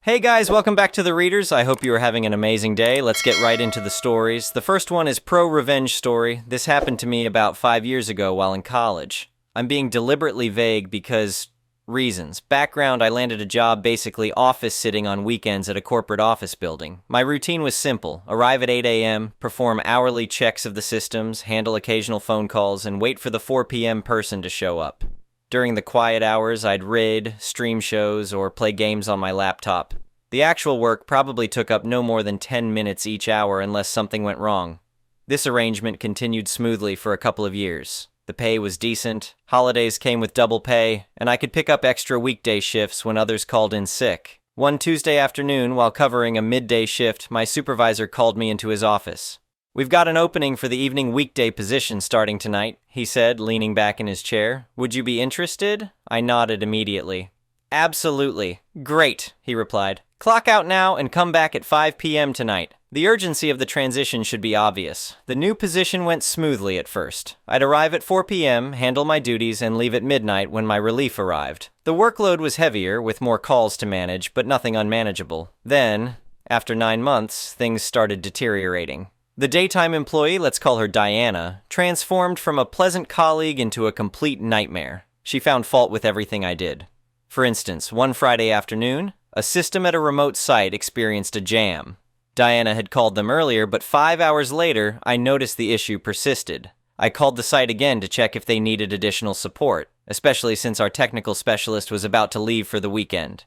Hey guys, welcome back to The Readers. I hope you are having an amazing day. Let's get right into the stories. The first one is Pro-Revenge Story. This happened to me about 5 years ago while in college. I'm being deliberately vague because reasons. Background, I landed a job basically office sitting on weekends at a corporate office building. My routine was simple. Arrive at 8 a.m., perform hourly checks of the systems, handle occasional phone calls, and wait for the 4 p.m. person to show up. During the quiet hours, I'd read, stream shows, or play games on my laptop. The actual work probably took up no more than 10 minutes each hour unless something went wrong. This arrangement continued smoothly for a couple of years. The pay was decent, holidays came with double pay, and I could pick up extra weekday shifts when others called in sick. One Tuesday afternoon, while covering a midday shift, my supervisor called me into his office. "We've got an opening for the evening weekday position starting tonight," he said, leaning back in his chair. "Would you be interested?" I nodded immediately. "Absolutely. Great," he replied. "Clock out now and come back at 5 p.m. tonight." The urgency of the transition should be obvious. The new position went smoothly at first. I'd arrive at 4 p.m., handle my duties, and leave at midnight when my relief arrived. The workload was heavier, with more calls to manage, but nothing unmanageable. Then, after 9 months, things started deteriorating. The daytime employee, let's call her Diana, transformed from a pleasant colleague into a complete nightmare. She found fault with everything I did. For instance, one Friday afternoon, a system at a remote site experienced a jam. Diana had called them earlier, but 5 hours later, I noticed the issue persisted. I called the site again to check if they needed additional support, especially since our technical specialist was about to leave for the weekend.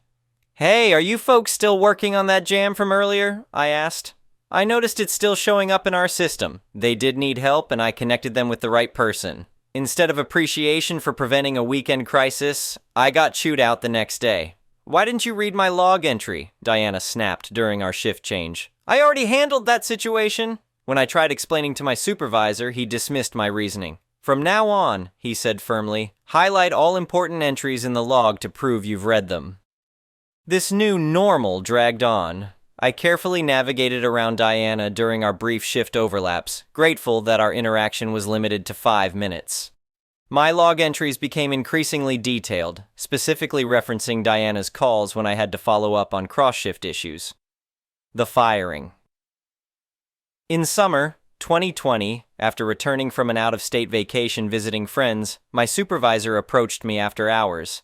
"Hey, are you folks still working on that jam from earlier?" I asked. "I noticed it's still showing up in our system." They did need help, and I connected them with the right person. Instead of appreciation for preventing a weekend crisis, I got chewed out the next day. "Why didn't you read my log entry?" Diana snapped during our shift change. "I already handled that situation." When I tried explaining to my supervisor, he dismissed my reasoning. "From now on," he said firmly, "highlight all important entries in the log to prove you've read them." This new normal dragged on. I carefully navigated around Diana during our brief shift overlaps, grateful that our interaction was limited to 5 minutes. My log entries became increasingly detailed, specifically referencing Diana's calls when I had to follow up on cross-shift issues. The firing. In summer 2020, after returning from an out-of-state vacation visiting friends, my supervisor approached me after hours.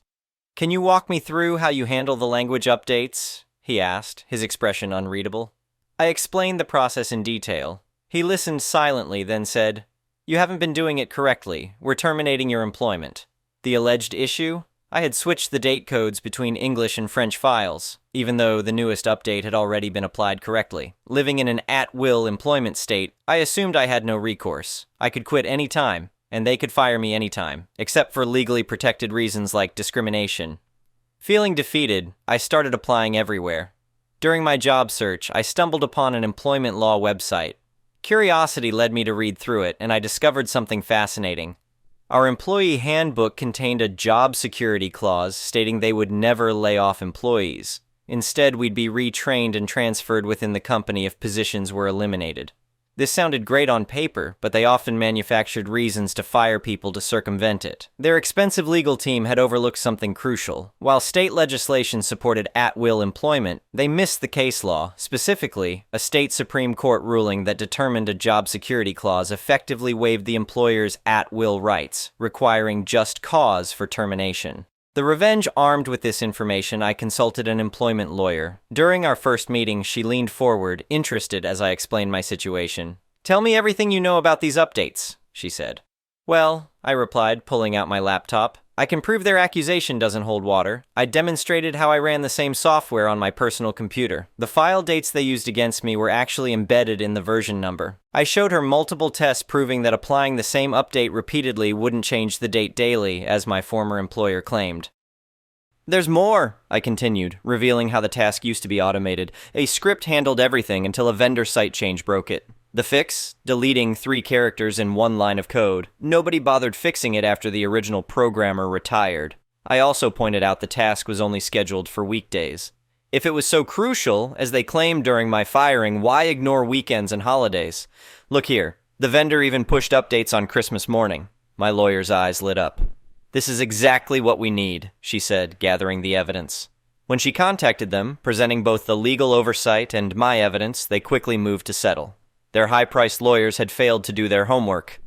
"Can you walk me through how you handle the language updates?" he asked, his expression unreadable. I explained the process in detail. He listened silently, then said, "You haven't been doing it correctly. We're terminating your employment." The alleged issue? I had switched the date codes between English and French files, even though the newest update had already been applied correctly. Living in an at-will employment state, I assumed I had no recourse. I could quit any time, and they could fire me anytime, except for legally protected reasons like discrimination. Feeling defeated, I started applying everywhere. During my job search, I stumbled upon an employment law website. Curiosity led me to read through it, and I discovered something fascinating. Our employee handbook contained a job security clause stating they would never lay off employees. Instead, we'd be retrained and transferred within the company if positions were eliminated. This sounded great on paper, but they often manufactured reasons to fire people to circumvent it. Their expensive legal team had overlooked something crucial. While state legislation supported at-will employment, they missed the case law, specifically, a state Supreme Court ruling that determined a job security clause effectively waived the employer's at-will rights, requiring just cause for termination. The revenge armed with this information, I consulted an employment lawyer. During our first meeting, she leaned forward, interested as I explained my situation. "Tell me everything you know about these updates," she said. "Well," I replied, pulling out my laptop, "I can prove their accusation doesn't hold water. I demonstrated how I ran the same software on my personal computer. The file dates they used against me were actually embedded in the version number. I showed her multiple tests proving that applying the same update repeatedly wouldn't change the date daily, as my former employer claimed." "There's more," I continued, revealing how the task used to be automated. A script handled everything until a vendor site change broke it. The fix? Deleting 3 characters in 1 line of code. Nobody bothered fixing it after the original programmer retired. I also pointed out the task was only scheduled for weekdays. If it was so crucial, as they claimed during my firing, why ignore weekends and holidays? Look here, the vendor even pushed updates on Christmas morning. My lawyer's eyes lit up. "This is exactly what we need," she said, gathering the evidence. When she contacted them, presenting both the legal oversight and my evidence, they quickly moved to settle. Their high-priced lawyers had failed to do their homework.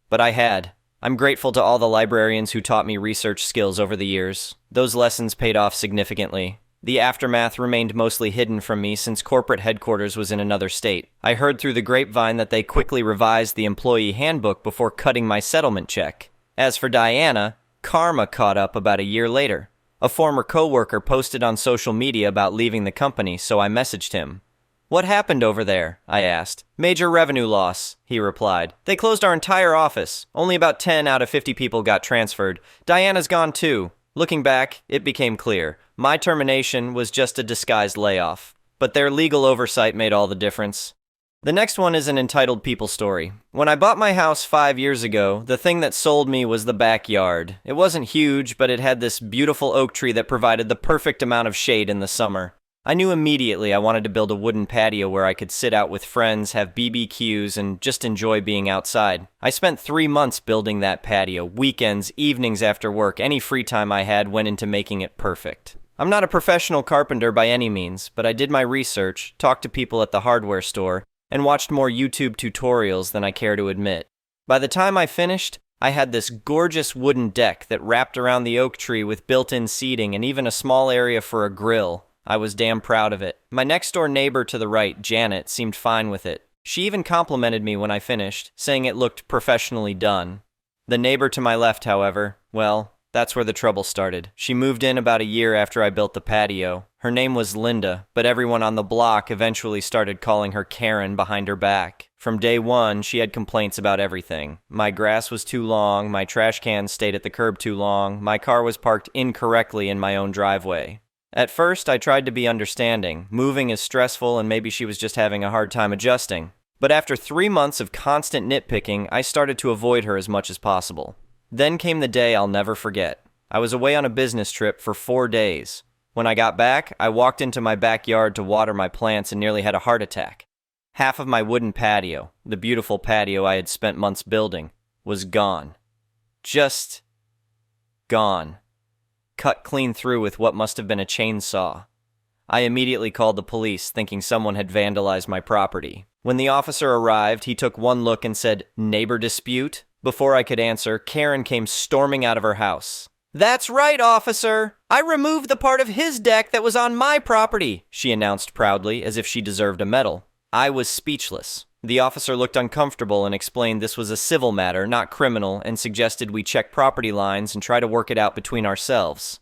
But I had. I'm grateful to all the librarians who taught me research skills over the years. Those lessons paid off significantly. The aftermath remained mostly hidden from me since corporate headquarters was in another state. I heard through the grapevine that they quickly revised the employee handbook before cutting my settlement check. As for Diana, karma caught up about a year later. A former coworker posted on social media about leaving the company, so I messaged him. "What happened over there?" I asked. "Major revenue loss," he replied. "They closed our entire office. Only about 10 out of 50 people got transferred. Diana's gone too." Looking back, it became clear. My termination was just a disguised layoff. But their legal oversight made all the difference. The next one is an entitled people story. When I bought my house 5 years ago, the thing that sold me was the backyard. It wasn't huge, but it had this beautiful oak tree that provided the perfect amount of shade in the summer. I knew immediately I wanted to build a wooden patio where I could sit out with friends, have BBQs, and just enjoy being outside. I spent 3 months building that patio. Weekends, evenings after work, any free time I had went into making it perfect. I'm not a professional carpenter by any means, but I did my research, talked to people at the hardware store, and watched more YouTube tutorials than I care to admit. By the time I finished, I had this gorgeous wooden deck that wrapped around the oak tree with built-in seating and even a small area for a grill. I was damn proud of it. My next-door neighbor to the right, Janet, seemed fine with it. She even complimented me when I finished, saying it looked professionally done. The neighbor to my left, however, well, that's where the trouble started. She moved in about a year after I built the patio. Her name was Linda, but everyone on the block eventually started calling her Karen behind her back. From day one, she had complaints about everything. My grass was too long, my trash can stayed at the curb too long, my car was parked incorrectly in my own driveway. At first, I tried to be understanding. Moving is stressful and maybe she was just having a hard time adjusting. But after 3 months of constant nitpicking, I started to avoid her as much as possible. Then came the day I'll never forget. I was away on a business trip for 4 days. When I got back, I walked into my backyard to water my plants and nearly had a heart attack. Half of my wooden patio, the beautiful patio I had spent months building, was gone. Just gone. Cut clean through with what must have been a chainsaw. I immediately called the police, thinking someone had vandalized my property. When the officer arrived, he took one look and said, "Neighbor dispute?" Before I could answer, Karen came storming out of her house. "That's right, officer! I removed the part of his deck that was on my property," she announced proudly, as if she deserved a medal. I was speechless. The officer looked uncomfortable and explained this was a civil matter, not criminal, and suggested we check property lines and try to work it out between ourselves.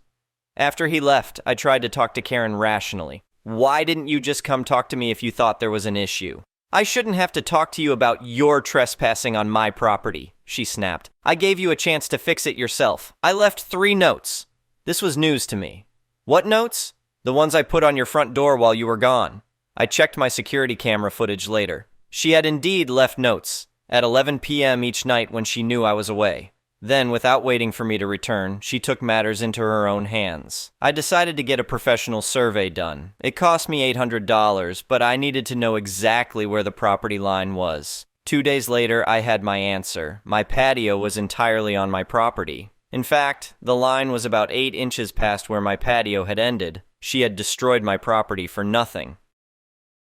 After he left, I tried to talk to Karen rationally. "Why didn't you just come talk to me if you thought there was an issue? I shouldn't have to talk to you about your trespassing on my property," she snapped. "I gave you a chance to fix it yourself. I left 3 notes. This was news to me." "What notes?" "The ones I put on your front door while you were gone." I checked my security camera footage later. She had indeed left notes, at 11 p.m. each night when she knew I was away. Then, without waiting for me to return, she took matters into her own hands. I decided to get a professional survey done. It cost me $800, but I needed to know exactly where the property line was. 2 days later, I had my answer. My patio was entirely on my property. In fact, the line was about 8 inches past where my patio had ended. She had destroyed my property for nothing.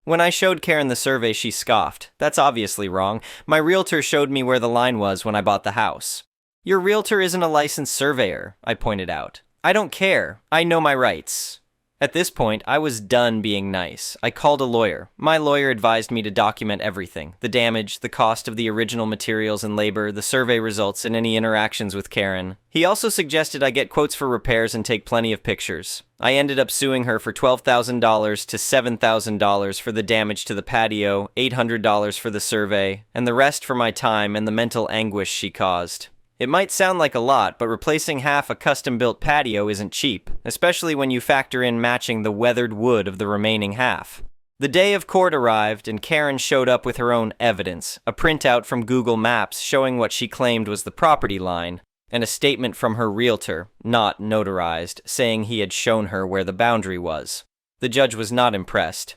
When I showed Karen the survey, she scoffed. "That's obviously wrong. My realtor showed me where the line was when I bought the house." "Your realtor isn't a licensed surveyor," I pointed out. "I don't care. I know my rights." At this point, I was done being nice. I called a lawyer. My lawyer advised me to document everything: the damage, the cost of the original materials and labor, the survey results, and any interactions with Karen. He also suggested I get quotes for repairs and take plenty of pictures. I ended up suing her for $12,000 to $7,000 for the damage to the patio, $800 for the survey, and the rest for my time and the mental anguish she caused. It might sound like a lot, but replacing half a custom-built patio isn't cheap, especially when you factor in matching the weathered wood of the remaining half. The day of court arrived, and Karen showed up with her own evidence, a printout from Google Maps showing what she claimed was the property line, and a statement from her realtor, not notarized, saying he had shown her where the boundary was. The judge was not impressed.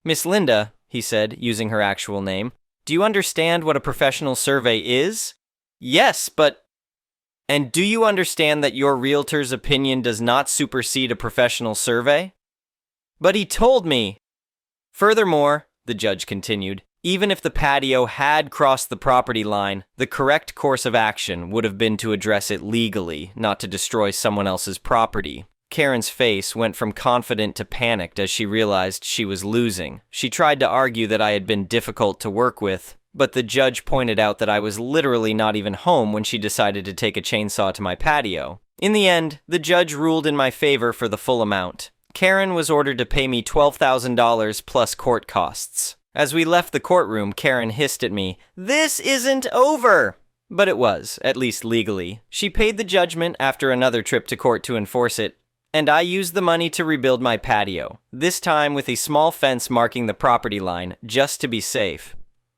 "Miss Linda," he said, using her actual name, "do you understand what a professional survey is?" "Yes, but..." And do you understand that your realtor's opinion does not supersede a professional survey? But he told me. Furthermore, the judge continued, even if the patio had crossed the property line, the correct course of action would have been to address it legally, not to destroy someone else's property. Karen's face went from confident to panicked as she realized she was losing. She tried to argue that I had been difficult to work with, but the judge pointed out that I was literally not even home when she decided to take a chainsaw to my patio. In the end, the judge ruled in my favor for the full amount. Karen was ordered to pay me $12,000 plus court costs. As we left the courtroom, Karen hissed at me, "This isn't over!" But it was, at least legally. She paid the judgment after another trip to court to enforce it, and I used the money to rebuild my patio, this time with a small fence marking the property line, just to be safe.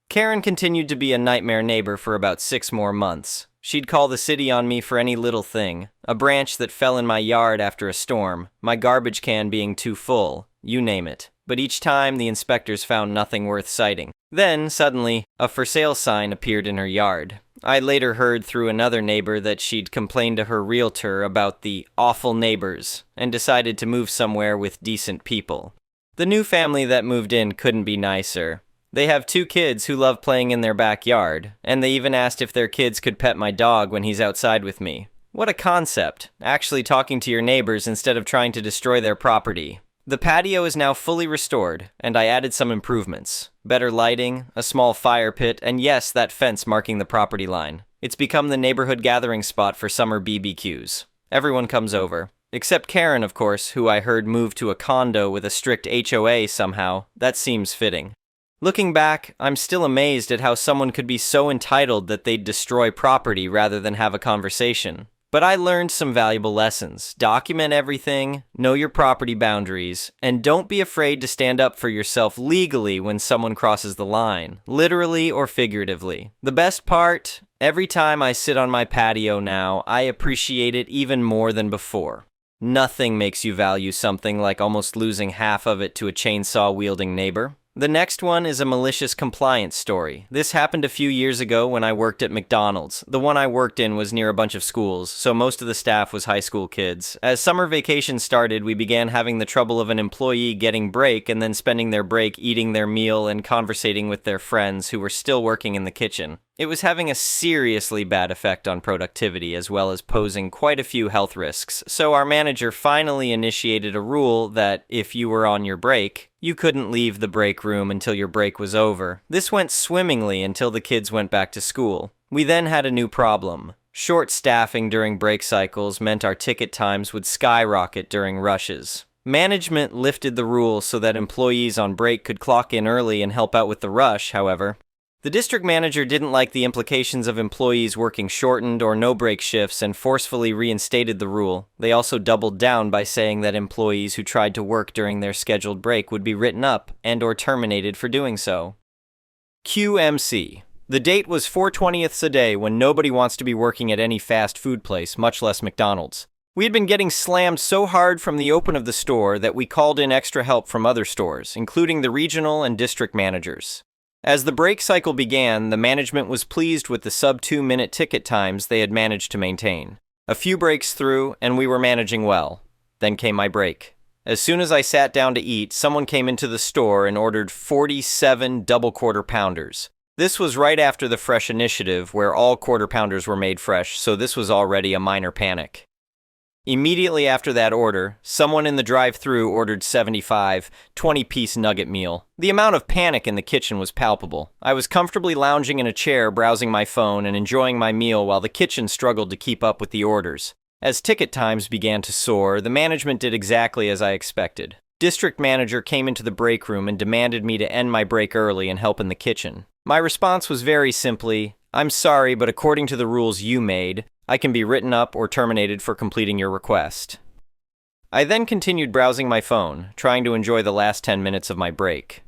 Karen continued to be a nightmare neighbor for about 6 more months. She'd call the city on me for any little thing, a branch that fell in my yard after a storm, my garbage can being too full, you name it. But each time, the inspectors found nothing worth citing. Then, suddenly, a for sale sign appeared in her yard. I later heard through another neighbor that she'd complained to her realtor about the awful neighbors and decided to move somewhere with decent people. The new family that moved in couldn't be nicer. They have 2 kids who love playing in their backyard, and they even asked if their kids could pet my dog when he's outside with me. What a concept, actually talking to your neighbors instead of trying to destroy their property. The patio is now fully restored, and I added some improvements. Better lighting, a small fire pit, and yes, that fence marking the property line. It's become the neighborhood gathering spot for summer BBQs. Everyone comes over. Except Karen, of course, who I heard moved to a condo with a strict HOA somehow. That seems fitting. Looking back, I'm still amazed at how someone could be so entitled that they'd destroy property rather than have a conversation. But I learned some valuable lessons. Document everything, know your property boundaries, and don't be afraid to stand up for yourself legally when someone crosses the line, literally or figuratively. The best part, every time I sit on my patio now, I appreciate it even more than before. Nothing makes you value something like almost losing half of it to a chainsaw-wielding neighbor. The next one is a malicious compliance story. This happened a few years ago when I worked at McDonald's. The one I worked in was near a bunch of schools, so most of the staff was high school kids. As summer vacation started, we began having the trouble of an employee getting break and then spending their break eating their meal and conversating with their friends who were still working in the kitchen. It was having a seriously bad effect on productivity as well as posing quite a few health risks, so our manager finally initiated a rule that if you were on your break, you couldn't leave the break room until your break was over. This went swimmingly until the kids went back to school. We then had a new problem. Short staffing during break cycles meant our ticket times would skyrocket during rushes. Management lifted the rule so that employees on break could clock in early and help out with the rush, however. The district manager didn't like the implications of employees working shortened or no-break shifts and forcefully reinstated the rule. They also doubled down by saying that employees who tried to work during their scheduled break would be written up and/or terminated for doing so. QMC. The date was 4/20ths a day when nobody wants to be working at any fast food place, much less McDonald's. We had been getting slammed so hard from the open of the store that we called in extra help from other stores, including the regional and district managers. As the break cycle began, the management was pleased with the sub-2-minute ticket times they had managed to maintain. A few breaks through, and we were managing well. Then came my break. As soon as I sat down to eat, someone came into the store and ordered 47 double quarter pounders. This was right after the Fresh initiative, where all quarter pounders were made fresh, so this was already a minor panic. Immediately after that order, someone in the drive-thru ordered 75 20-piece nugget meal. The amount of panic in the kitchen was palpable. I was comfortably lounging in a chair, browsing my phone and enjoying my meal while the kitchen struggled to keep up with the orders. As ticket times began to soar, the management did exactly as I expected. District manager came into the break room and demanded me to end my break early and help in the kitchen. My response was very simply, "I'm sorry, but according to the rules you made, I can be written up or terminated for completing your request." I then continued browsing my phone, trying to enjoy the last 10 minutes of my break.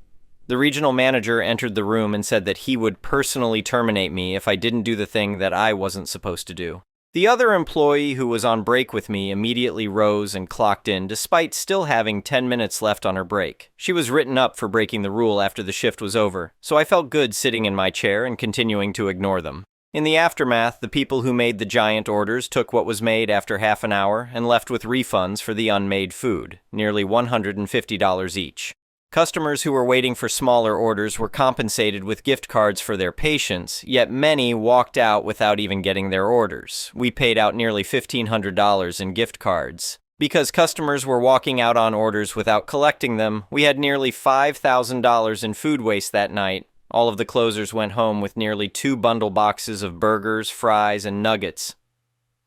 The regional manager entered the room and said that he would personally terminate me if I didn't do the thing that I wasn't supposed to do. The other employee who was on break with me immediately rose and clocked in despite still having 10 minutes left on her break. She was written up for breaking the rule after the shift was over, so I felt good sitting in my chair and continuing to ignore them. In the aftermath, the people who made the giant orders took what was made after half an hour and left with refunds for the unmade food, nearly $150 each. Customers who were waiting for smaller orders were compensated with gift cards for their patience, yet many walked out without even getting their orders. We paid out nearly $1,500 in gift cards. Because customers were walking out on orders without collecting them, we had nearly $5,000 in food waste that night. All of the closers went home with nearly 2 bundle boxes of burgers, fries, and nuggets.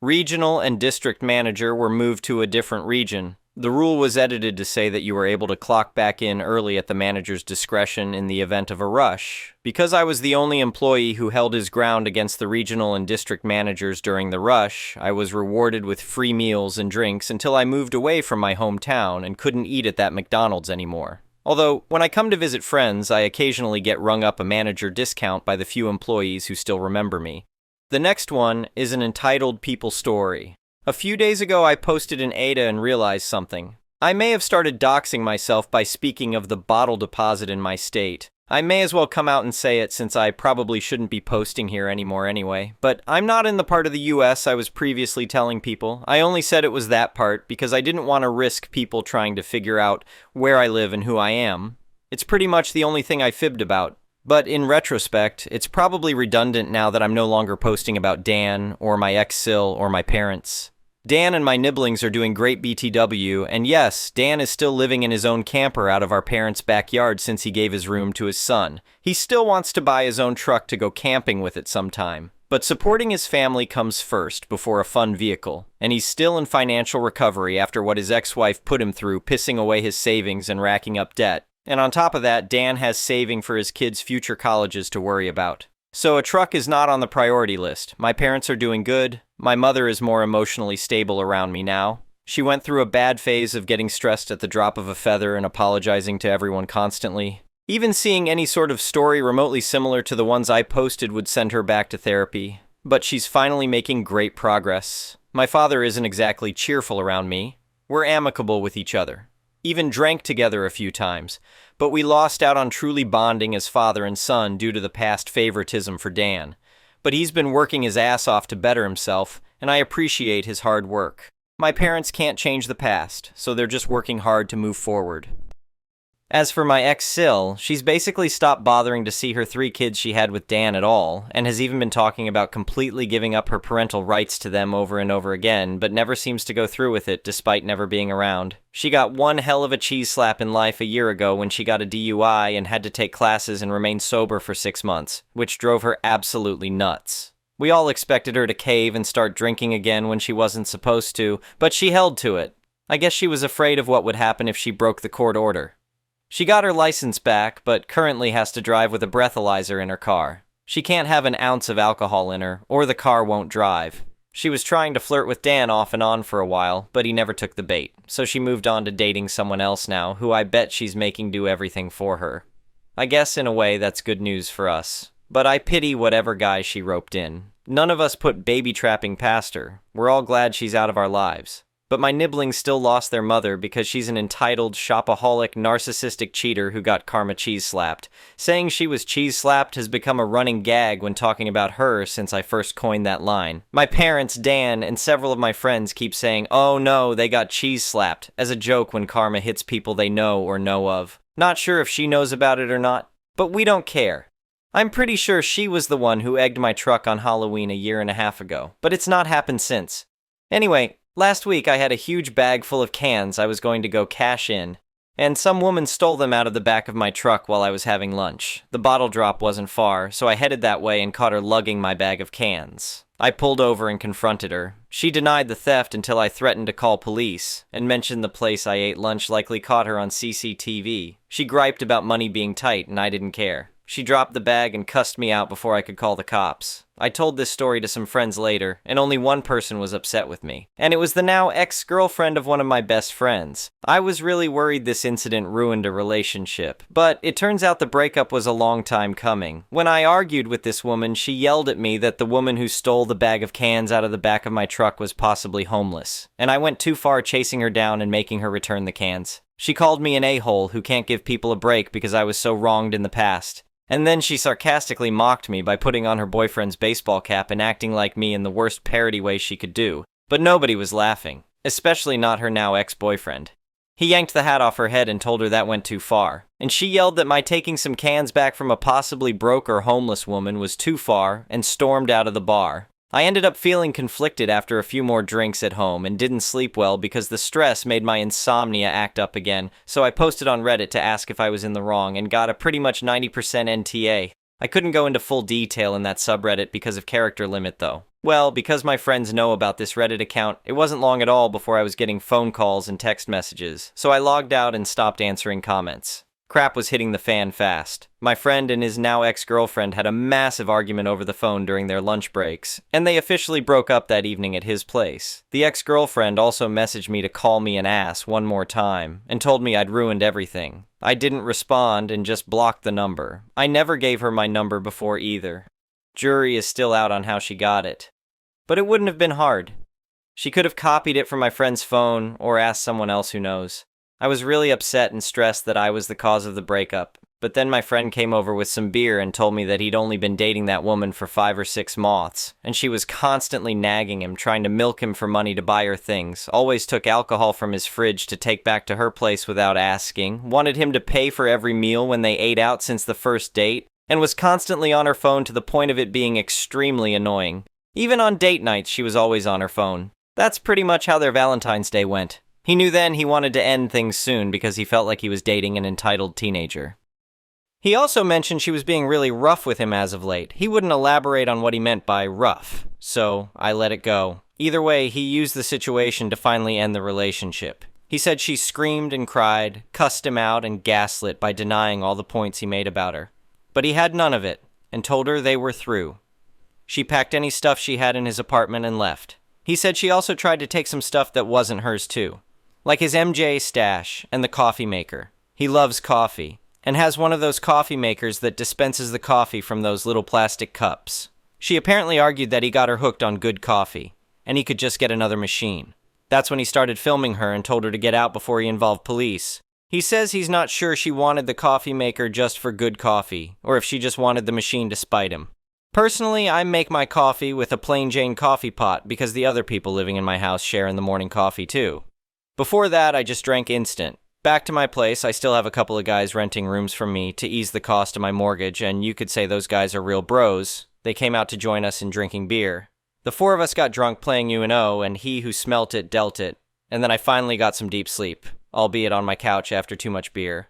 Regional and district manager were moved to a different region. The rule was edited to say that you were able to clock back in early at the manager's discretion in the event of a rush. Because I was the only employee who held his ground against the regional and district managers during the rush, I was rewarded with free meals and drinks until I moved away from my hometown and couldn't eat at that McDonald's anymore. Although, when I come to visit friends, I occasionally get rung up a manager discount by the few employees who still remember me. The next one is an entitled people story. A few days ago, I posted an ADA and realized something. I may have started doxing myself by speaking of the bottle deposit in my state. I may as well come out and say it since I probably shouldn't be posting here anymore anyway. But I'm not in the part of the US I was previously telling people. I only said it was that part because I didn't want to risk people trying to figure out where I live and who I am. It's pretty much the only thing I fibbed about. But in retrospect, it's probably redundant now that I'm no longer posting about Dan, or my ex-Sil, or my parents. Dan and my nibblings are doing great BTW, and yes, Dan is still living in his own camper out of our parents' backyard since he gave his room to his son. He still wants to buy his own truck to go camping with it sometime. But supporting his family comes first before a fun vehicle, and he's still in financial recovery after what his ex-wife put him through, pissing away his savings and racking up debt. And on top of that, Dan has saving for his kids' future colleges to worry about. So a truck is not on the priority list. My parents are doing good. My mother is more emotionally stable around me now. She went through a bad phase of getting stressed at the drop of a feather and apologizing to everyone constantly. Even seeing any sort of story remotely similar to the ones I posted would send her back to therapy. But she's finally making great progress. My father isn't exactly cheerful around me. We're amicable with each other. Even drank together a few times, but we lost out on truly bonding as father and son due to the past favoritism for Dan. But he's been working his ass off to better himself, and I appreciate his hard work. My parents can't change the past, so they're just working hard to move forward. As for my ex-Sil, she's basically stopped bothering to see her 3 kids she had with Dan at all, and has even been talking about completely giving up her parental rights to them over and over again, but never seems to go through with it despite never being around. She got one hell of a cheese slap in life a year ago when she got a DUI and had to take classes and remain sober for 6 months, which drove her absolutely nuts. We all expected her to cave and start drinking again when she wasn't supposed to, but she held to it. I guess she was afraid of what would happen if she broke the court order. She got her license back, but currently has to drive with a breathalyzer in her car. She can't have an ounce of alcohol in her, or the car won't drive. She was trying to flirt with Dan off and on for a while, but he never took the bait, so she moved on to dating someone else now, who I bet she's making do everything for her. I guess in a way that's good news for us. But I pity whatever guy she roped in. None of us put baby trapping past her. We're all glad she's out of our lives. But my nibblings still lost their mother because she's an entitled, shopaholic, narcissistic cheater who got karma cheese slapped. Saying she was cheese slapped has become a running gag when talking about her since I first coined that line. My parents, Dan, and several of my friends keep saying, "Oh no, they got cheese slapped," as a joke when karma hits people they know or know of. Not sure if she knows about it or not, but we don't care. I'm pretty sure she was the one who egged my truck on Halloween a year and a half ago, but it's not happened since. Anyway, last week I had a huge bag full of cans I was going to go cash in, and some woman stole them out of the back of my truck while I was having lunch. The bottle drop wasn't far, so I headed that way and caught her lugging my bag of cans. I pulled over and confronted her. She denied the theft until I threatened to call police, and mentioned the place I ate lunch likely caught her on CCTV. She griped about money being tight, and I didn't care. She dropped the bag and cussed me out before I could call the cops. I told this story to some friends later, and only one person was upset with me. And it was the now ex-girlfriend of one of my best friends. I was really worried this incident ruined a relationship. But it turns out the breakup was a long time coming. When I argued with this woman, she yelled at me that the woman who stole the bag of cans out of the back of my truck was possibly homeless. And I went too far chasing her down and making her return the cans. She called me an a-hole who can't give people a break because I was so wronged in the past. And then she sarcastically mocked me by putting on her boyfriend's baseball cap and acting like me in the worst parody way she could do. But nobody was laughing, especially not her now ex-boyfriend. He yanked the hat off her head and told her that went too far, and she yelled that my taking some cans back from a possibly broke or homeless woman was too far and stormed out of the bar. I ended up feeling conflicted after a few more drinks at home and didn't sleep well because the stress made my insomnia act up again, so I posted on Reddit to ask if I was in the wrong and got a pretty much 90% NTA. I couldn't go into full detail in that subreddit because of character limit though. Well, because my friends know about this Reddit account, it wasn't long at all before I was getting phone calls and text messages, so I logged out and stopped answering comments. Crap was hitting the fan fast. My friend and his now ex-girlfriend had a massive argument over the phone during their lunch breaks, and they officially broke up that evening at his place. The ex-girlfriend also messaged me to call me an ass one more time, and told me I'd ruined everything. I didn't respond and just blocked the number. I never gave her my number before either. Jury is still out on how she got it. But it wouldn't have been hard. She could have copied it from my friend's phone, or asked someone else who knows. I was really upset and stressed that I was the cause of the breakup, but then my friend came over with some beer and told me that he'd only been dating that woman for 5 or 6 months, and she was constantly nagging him, trying to milk him for money to buy her things, always took alcohol from his fridge to take back to her place without asking, wanted him to pay for every meal when they ate out since the first date, and was constantly on her phone to the point of it being extremely annoying. Even on date nights, she was always on her phone. That's pretty much how their Valentine's Day went. He knew then he wanted to end things soon because he felt like he was dating an entitled teenager. He also mentioned she was being really rough with him as of late. He wouldn't elaborate on what he meant by rough, so I let it go. Either way, he used the situation to finally end the relationship. He said she screamed and cried, cussed him out, and gaslit by denying all the points he made about her. But he had none of it, and told her they were through. She packed any stuff she had in his apartment and left. He said she also tried to take some stuff that wasn't hers too. Like his MJ stash and the coffee maker. He loves coffee, and has one of those coffee makers that dispenses the coffee from those little plastic cups. She apparently argued that he got her hooked on good coffee, and he could just get another machine. That's when he started filming her and told her to get out before he involved police. He says he's not sure she wanted the coffee maker just for good coffee, or if she just wanted the machine to spite him. Personally, I make my coffee with a plain Jane coffee pot because the other people living in my house share in the morning coffee too. Before that, I just drank instant. Back to my place, I still have a couple of guys renting rooms from me to ease the cost of my mortgage, and you could say those guys are real bros. They came out to join us in drinking beer. The 4 of us got drunk playing UNO, and he who smelt it dealt it, and then I finally got some deep sleep, albeit on my couch after too much beer.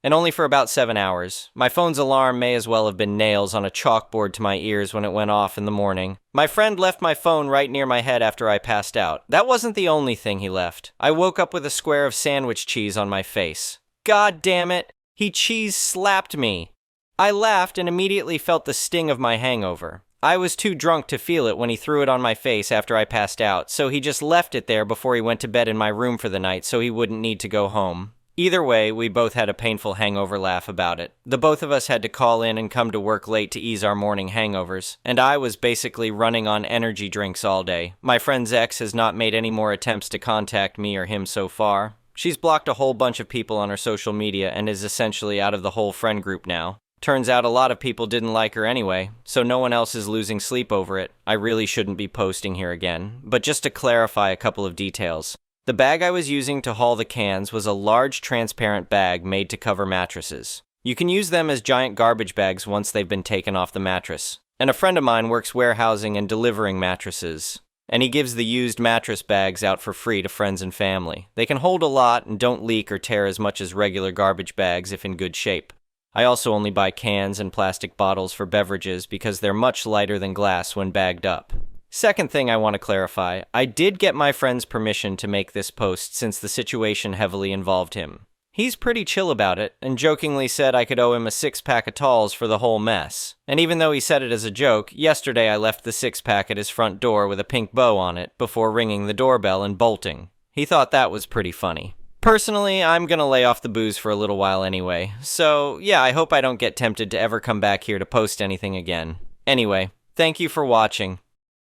And only for about 7 hours. My phone's alarm may as well have been nails on a chalkboard to my ears when it went off in the morning. My friend left my phone right near my head after I passed out. That wasn't the only thing he left. I woke up with a square of sandwich cheese on my face. God damn it! He cheese slapped me! I laughed and immediately felt the sting of my hangover. I was too drunk to feel it when he threw it on my face after I passed out, so he just left it there before he went to bed in my room for the night so he wouldn't need to go home. Either way, we both had a painful hangover laugh about it. The both of us had to call in and come to work late to ease our morning hangovers, and I was basically running on energy drinks all day. My friend's ex has not made any more attempts to contact me or him so far. She's blocked a whole bunch of people on her social media and is essentially out of the whole friend group now. Turns out a lot of people didn't like her anyway, so no one else is losing sleep over it. I really shouldn't be posting here again, but just to clarify a couple of details. The bag I was using to haul the cans was a large transparent bag made to cover mattresses. You can use them as giant garbage bags once they've been taken off the mattress. And a friend of mine works warehousing and delivering mattresses, and he gives the used mattress bags out for free to friends and family. They can hold a lot and don't leak or tear as much as regular garbage bags if in good shape. I also only buy cans and plastic bottles for beverages because they're much lighter than glass when bagged up. Second thing I want to clarify, I did get my friend's permission to make this post since the situation heavily involved him. He's pretty chill about it, and jokingly said I could owe him a 6-pack of talls for the whole mess. And even though he said it as a joke, yesterday I left the 6-pack at his front door with a pink bow on it before ringing the doorbell and bolting. He thought that was pretty funny. Personally, I'm gonna lay off the booze for a little while anyway, so yeah, I hope I don't get tempted to ever come back here to post anything again. Anyway, thank you for watching.